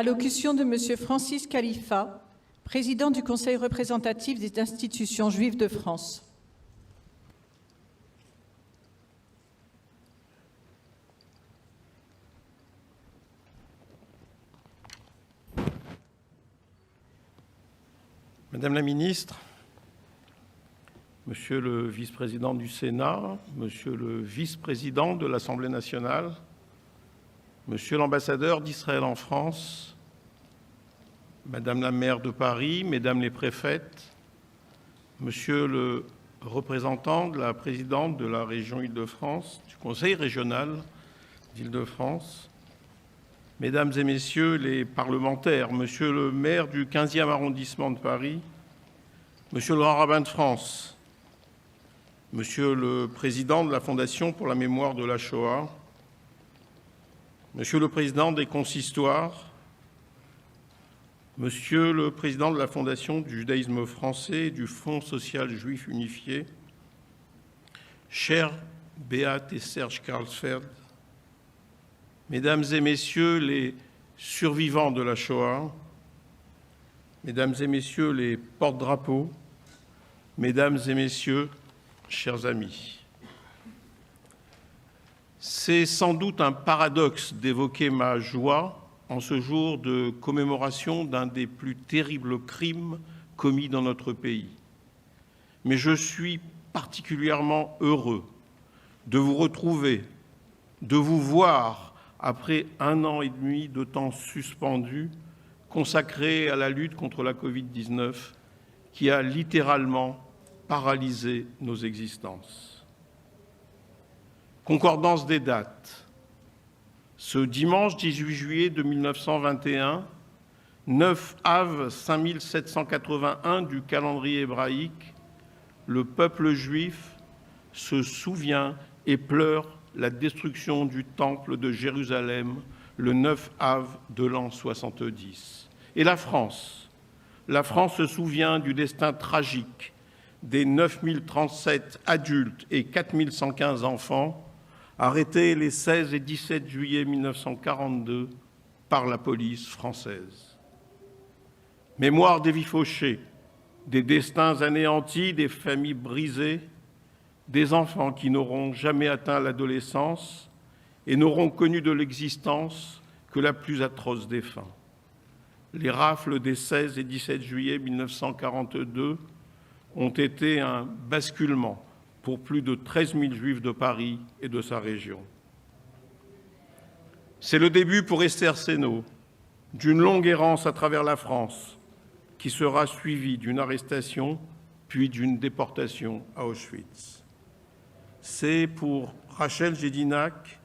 Allocution de M. Francis Khalifa, président du Conseil représentatif des institutions juives de France. Madame la ministre, Monsieur le vice-président du Sénat, Monsieur le vice-président de l'Assemblée nationale, Monsieur l'ambassadeur d'Israël en France, Madame la maire de Paris, Mesdames les préfètes, Monsieur le représentant de la présidente de la région Île-de-France, du Conseil régional d'Île-de-France, Mesdames et Messieurs les parlementaires, Monsieur le maire du 15e arrondissement de Paris, Monsieur le grand rabbin de France, Monsieur le président de la Fondation pour la mémoire de la Shoah, Monsieur le président des consistoires, Monsieur le président de la Fondation du judaïsme français et du Fonds social juif unifié, chers Beat et Serge Karlsfeld, Mesdames et Messieurs les survivants de la Shoah, Mesdames et Messieurs les porte-drapeaux, Mesdames et Messieurs, chers amis, c'est sans doute un paradoxe d'évoquer ma joie en ce jour de commémoration d'un des plus terribles crimes commis dans notre pays. Mais je suis particulièrement heureux de vous retrouver, de vous voir après 1 an et demi de temps suspendu consacré à la lutte contre la Covid-19 qui a littéralement paralysé nos existences. Concordance des dates. Ce dimanche 18 juillet de 1921, 9 Av 5781 du calendrier hébraïque, le peuple juif se souvient et pleure la destruction du temple de Jérusalem le 9 Av de l'an 70. Et la France se souvient du destin tragique des 9037 adultes et 4115 enfants arrêtés les 16 et 17 juillet 1942 par la police française. Mémoire des vies fauchées, des destins anéantis, des familles brisées, des enfants qui n'auront jamais atteint l'adolescence et n'auront connu de l'existence que la plus atroce des fins. Les rafles des 16 et 17 juillet 1942 ont été un basculement pour plus de 13 000 Juifs de Paris et de sa région. C'est le début pour Esther Seno d'une longue errance à travers la France qui sera suivie d'une arrestation puis d'une déportation à Auschwitz. C'est pour Rachel Jedinak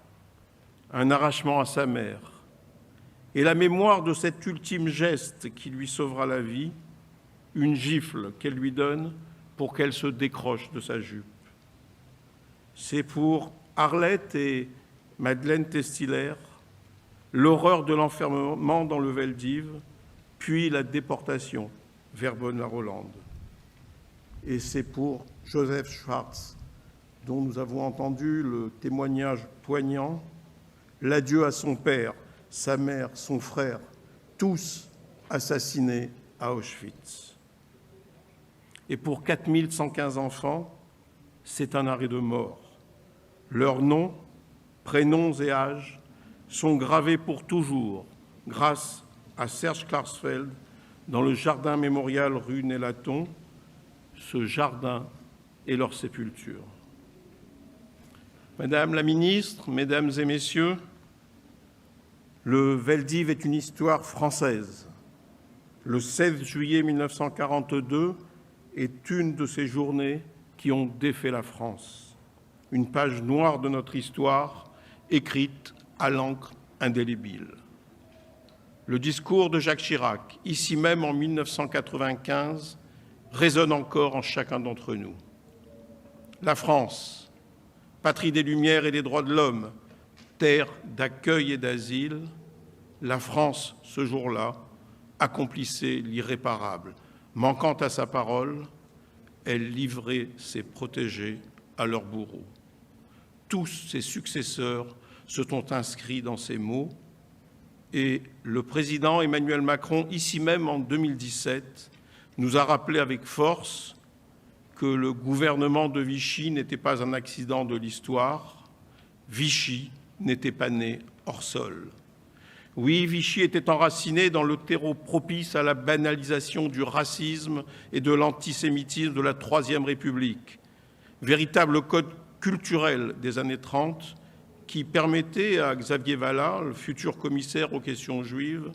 un arrachement à sa mère et la mémoire de cet ultime geste qui lui sauvera la vie, une gifle qu'elle lui donne pour qu'elle se décroche de sa jupe. C'est pour Arlette et Madeleine Testiller l'horreur de l'enfermement dans le Veldiv, puis la déportation vers Bonne-la-Rolande. Et c'est pour Joseph Schwartz, dont nous avons entendu le témoignage poignant, l'adieu à son père, sa mère, son frère, tous assassinés à Auschwitz. Et pour 4115 enfants, c'est un arrêt de mort. Leurs noms, prénoms et âges sont gravés pour toujours grâce à Serge Klarsfeld dans le jardin mémorial rue Nélaton. Ce jardin est leur sépulture. Madame la ministre, Mesdames et Messieurs, le Veldiv est une histoire française. Le 16 juillet 1942 est une de ces journées qui ont défait la France. Une page noire de notre histoire, écrite à l'encre indélébile. Le discours de Jacques Chirac, ici même en 1995, résonne encore en chacun d'entre nous. La France, patrie des Lumières et des droits de l'homme, terre d'accueil et d'asile, la France, ce jour-là, accomplissait l'irréparable. Manquant à sa parole, elle livrait ses protégés à leurs bourreaux. Tous ses successeurs se sont inscrits dans ces mots Et le président Emmanuel Macron, ici même en 2017, nous a rappelé avec force que le gouvernement de Vichy n'était pas un accident de l'histoire. Vichy n'était pas né hors sol. Oui, Vichy était enraciné dans le terreau propice à la banalisation du racisme et de l'antisémitisme de la Troisième République, véritable code culturel des années 30 qui permettait à Xavier Vallat, le futur commissaire aux questions juives,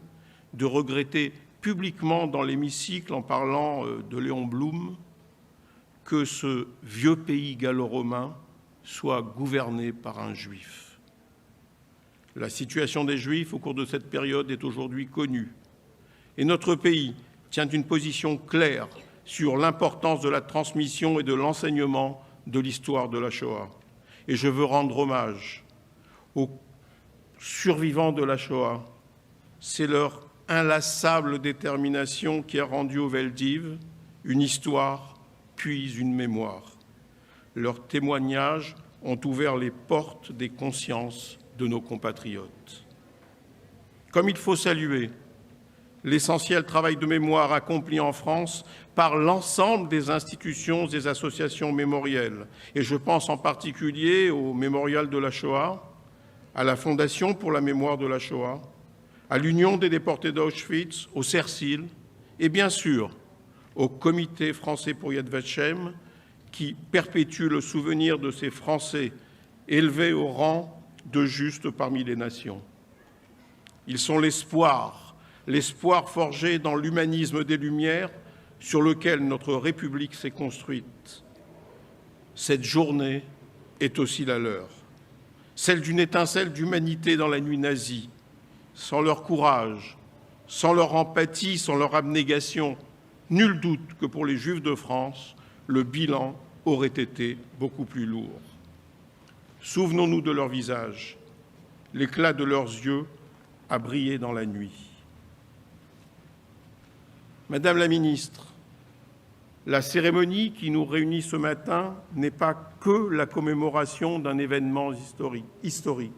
de regretter publiquement dans l'hémicycle, en parlant de Léon Blum, que ce vieux pays gallo-romain soit gouverné par un juif. La situation des Juifs au cours de cette période est aujourd'hui connue. Et notre pays tient une position claire sur l'importance de la transmission et de l'enseignement de l'histoire de la Shoah. Et je veux rendre hommage aux survivants de la Shoah. C'est leur inlassable détermination qui a rendu au Veldiv une histoire puis une mémoire. Leurs témoignages ont ouvert les portes des consciences de nos compatriotes. Comme il faut saluer l'essentiel travail de mémoire accompli en France par l'ensemble des institutions et des associations mémorielles. Et je pense en particulier au Mémorial de la Shoah, à la Fondation pour la mémoire de la Shoah, à l'Union des déportés d'Auschwitz, au CERCIL et bien sûr au Comité français pour Yad Vashem qui perpétue le souvenir de ces Français élevés au rang de justes parmi les nations. Ils sont l'espoir forgé dans l'humanisme des Lumières sur lequel notre République s'est construite. Cette journée est aussi la leur, celle d'une étincelle d'humanité dans la nuit nazie. Sans leur courage, sans leur empathie, sans leur abnégation, nul doute que pour les Juifs de France, le bilan aurait été beaucoup plus lourd. Souvenons-nous de leurs visages. L'éclat de leurs yeux a brillé dans la nuit. Madame la ministre, la cérémonie qui nous réunit ce matin n'est pas que la commémoration d'un événement historique.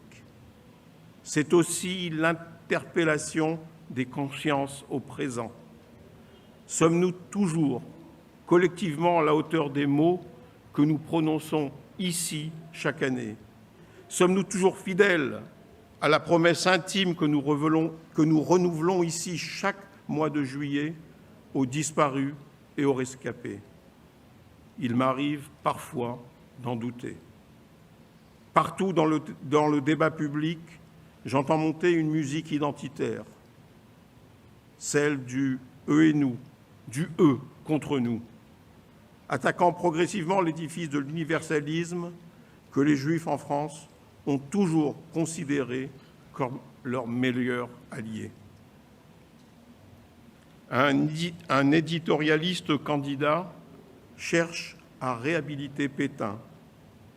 C'est aussi l'interpellation des consciences au présent. Sommes-nous toujours collectivement à la hauteur des mots que nous prononçons ici chaque année? Sommes-nous toujours fidèles à la promesse intime que nous renouvelons ici chaque mois de juillet aux disparus et aux rescapés? Il m'arrive parfois d'en douter. Partout dans le débat public, j'entends monter une musique identitaire, celle du « eux et nous », du « eux contre nous », attaquant progressivement l'édifice de l'universalisme que les Juifs en France ont toujours considéré comme leur meilleur allié. Un éditorialiste candidat cherche à réhabiliter Pétain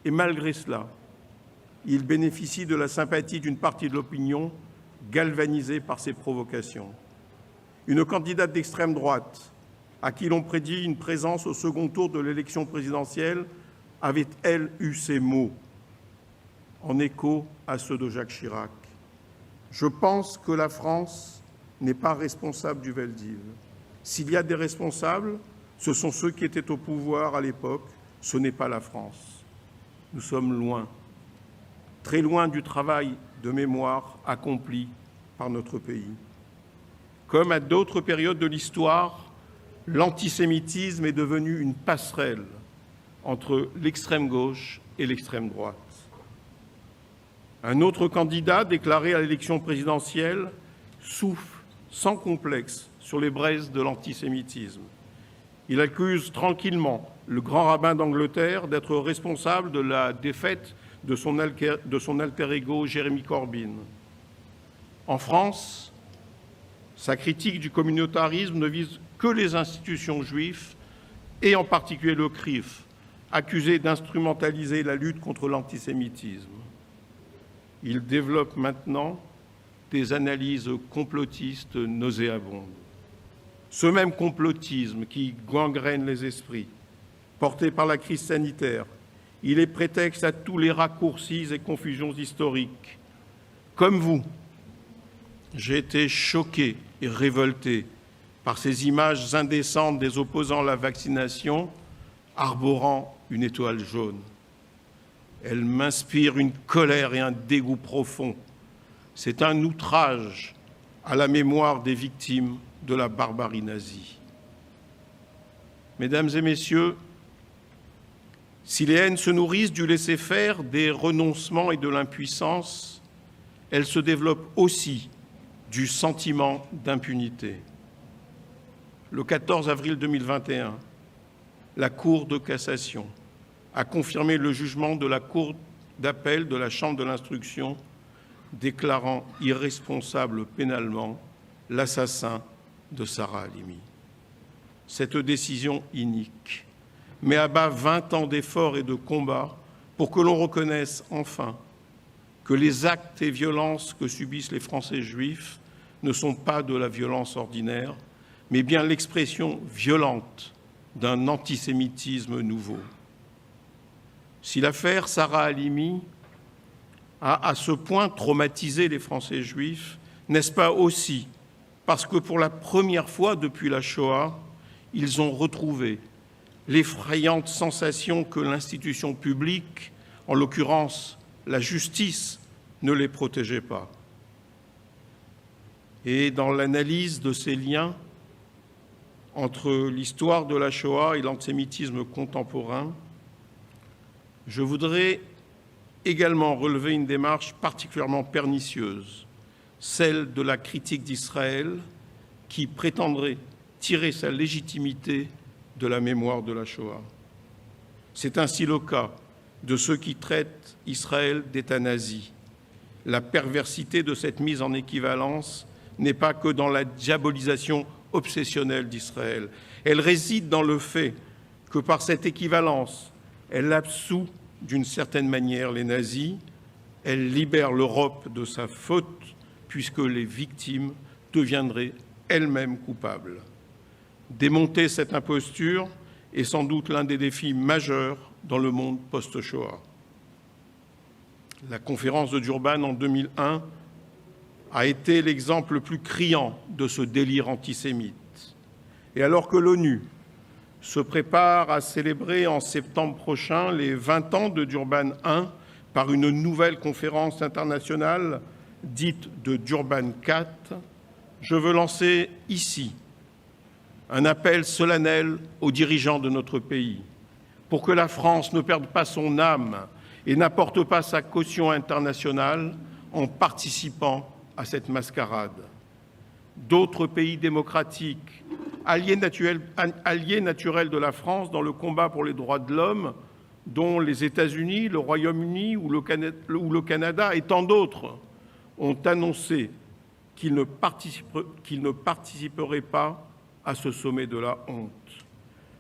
et malgré cela, il bénéficie de la sympathie d'une partie de l'opinion galvanisée par ses provocations. Une candidate d'extrême droite à qui l'on prédit une présence au second tour de l'élection présidentielle avait, elle, eu ces mots, en écho à ceux de Jacques Chirac. Je pense que la France n'est pas responsable du Veldiv. S'il y a des responsables, ce sont ceux qui étaient au pouvoir à l'époque, ce n'est pas la France. Nous sommes loin, très loin du travail de mémoire accompli par notre pays. Comme à d'autres périodes de l'histoire, l'antisémitisme est devenu une passerelle entre l'extrême gauche et l'extrême droite. Un autre candidat déclaré à l'élection présidentielle souffle sans complexe sur les braises de l'antisémitisme. Il accuse tranquillement le grand rabbin d'Angleterre d'être responsable de la défaite de son alter ego Jérémy Corbyn. En France, sa critique du communautarisme ne vise que les institutions juives et en particulier le CRIF, accusé d'instrumentaliser la lutte contre l'antisémitisme. Il développe maintenant des analyses complotistes nauséabondes. Ce même complotisme qui gangrène les esprits, porté par la crise sanitaire, il est prétexte à tous les raccourcis et confusions historiques. Comme vous, J'ai été choqué et révolté par ces images indécentes des opposants à la vaccination arborant une étoile jaune. Elles m'inspirent une colère et un dégoût profond. C'est un outrage à la mémoire des victimes de la barbarie nazie. Mesdames et messieurs, si les haines se nourrissent du laisser-faire, des renoncements et de l'impuissance, elles se développent aussi du sentiment d'impunité. Le 14 avril 2021, la Cour de cassation a confirmé le jugement de la Cour d'appel de la Chambre de l'instruction déclarant irresponsable pénalement l'assassin de Sarah Halimi. Cette décision inique met à bas 20 ans d'efforts et de combats pour que l'on reconnaisse enfin que les actes et violences que subissent les Français juifs ne sont pas de la violence ordinaire, mais bien l'expression violente d'un antisémitisme nouveau. Si l'affaire Sarah Halimi a à ce point traumatisé les Français juifs, n'est-ce pas aussi parce que pour la première fois depuis la Shoah, ils ont retrouvé l'effrayante sensation que l'institution publique, en l'occurrence la justice, ne les protégeait pas. Et dans l'analyse de ces liens entre l'histoire de la Shoah et l'antisémitisme contemporain, je voudrais également relever une démarche particulièrement pernicieuse, celle de la critique d'Israël, qui prétendrait tirer sa légitimité de la mémoire de la Shoah. C'est ainsi le cas de ceux qui traitent Israël d'État nazi. La perversité de cette mise en équivalence n'est pas que dans la diabolisation obsessionnelle d'Israël. Elle réside dans le fait que par cette équivalence, elle absout d'une certaine manière les nazis, elle libère l'Europe de sa faute, puisque les victimes deviendraient elles-mêmes coupables. Démonter cette imposture est sans doute l'un des défis majeurs dans le monde post-Shoah. La conférence de Durban en 2001 a été l'exemple le plus criant de ce délire antisémite. Et alors que l'ONU se prépare à célébrer en septembre prochain les 20 ans de Durban I par une nouvelle conférence internationale dite de Durban IV, je veux lancer ici un appel solennel aux dirigeants de notre pays pour que la France ne perde pas son âme et n'apporte pas sa caution internationale en participant à cette mascarade. D'autres pays démocratiques, alliés naturels de la France dans le combat pour les droits de l'homme, dont les États-Unis, le Royaume-Uni ou le Canada et tant d'autres, ont annoncé qu'ils ne participeraient pas à ce sommet de la honte.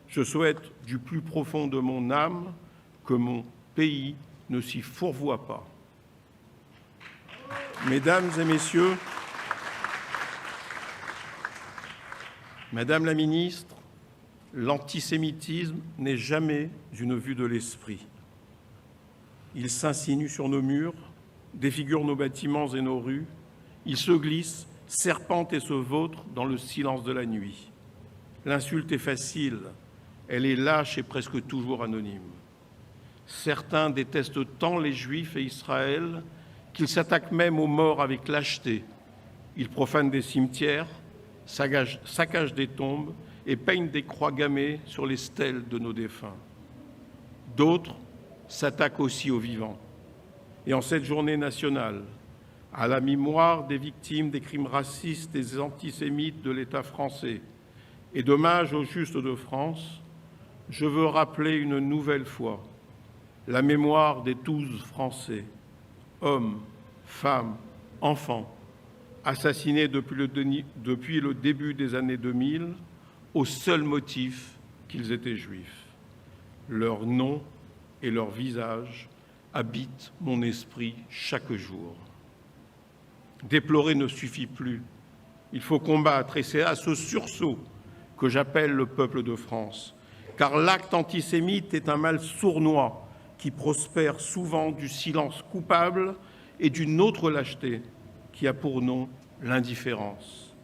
Je souhaite du plus profond de mon âme que mon pays ne s'y fourvoie pas. Mesdames et messieurs, Madame la ministre, l'antisémitisme n'est jamais une vue de l'esprit. Il s'insinue sur nos murs, défigure nos bâtiments et nos rues. Il se glisse, serpente et se vautre dans le silence de la nuit. L'insulte est facile, elle est lâche et presque toujours anonyme. Certains détestent tant les Juifs et Israël qu'ils s'attaquent même aux morts avec lâcheté. Ils profanent des cimetières, saccagent des tombes et peignent des croix gammées sur les stèles de nos défunts. D'autres s'attaquent aussi aux vivants. Et en cette journée nationale, à la mémoire des victimes des crimes racistes et antisémites de l'État français et d'hommage aux Justes de France, je veux rappeler une nouvelle fois la mémoire des 12 Français, hommes, femmes, enfants, assassinés depuis le début des années 2000 au seul motif qu'ils étaient juifs. Leur nom et leur visage habitent mon esprit chaque jour. Déplorer ne suffit plus. Il faut combattre, et c'est à ce sursaut que j'appelle le peuple de France, car l'acte antisémite est un mal sournois qui prospère souvent du silence coupable et d'une autre lâcheté qui a pour nom l'indifférence.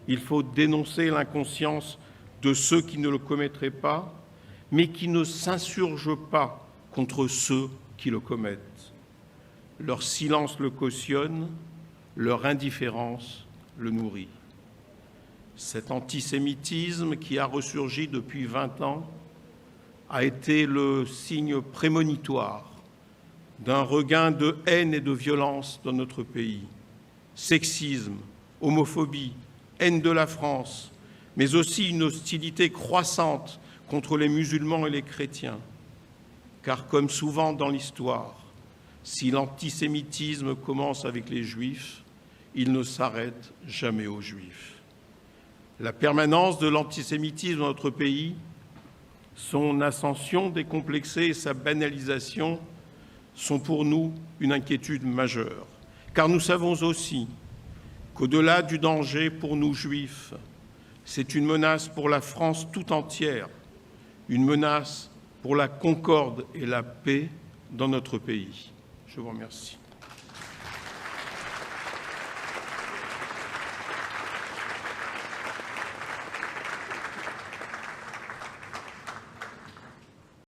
Il faut dénoncer l'inconscience de ceux qui ne le commettraient pas, mais qui ne s'insurgent pas contre ceux qui le commettent. Leur silence le cautionne, leur indifférence le nourrit. Cet antisémitisme qui a ressurgi depuis 20 ans a été le signe prémonitoire d'un regain de haine et de violence dans notre pays. Sexisme, homophobie, haine de la France, mais aussi une hostilité croissante contre les musulmans et les chrétiens. Car comme souvent dans l'histoire, si l'antisémitisme commence avec les Juifs, il ne s'arrête jamais aux Juifs. La permanence de l'antisémitisme dans notre pays, son ascension décomplexée et sa banalisation sont pour nous une inquiétude majeure. Car nous savons aussi qu'au-delà du danger pour nous Juifs, c'est une menace pour la France tout entière, une menace pour la concorde et la paix dans notre pays. Je vous remercie.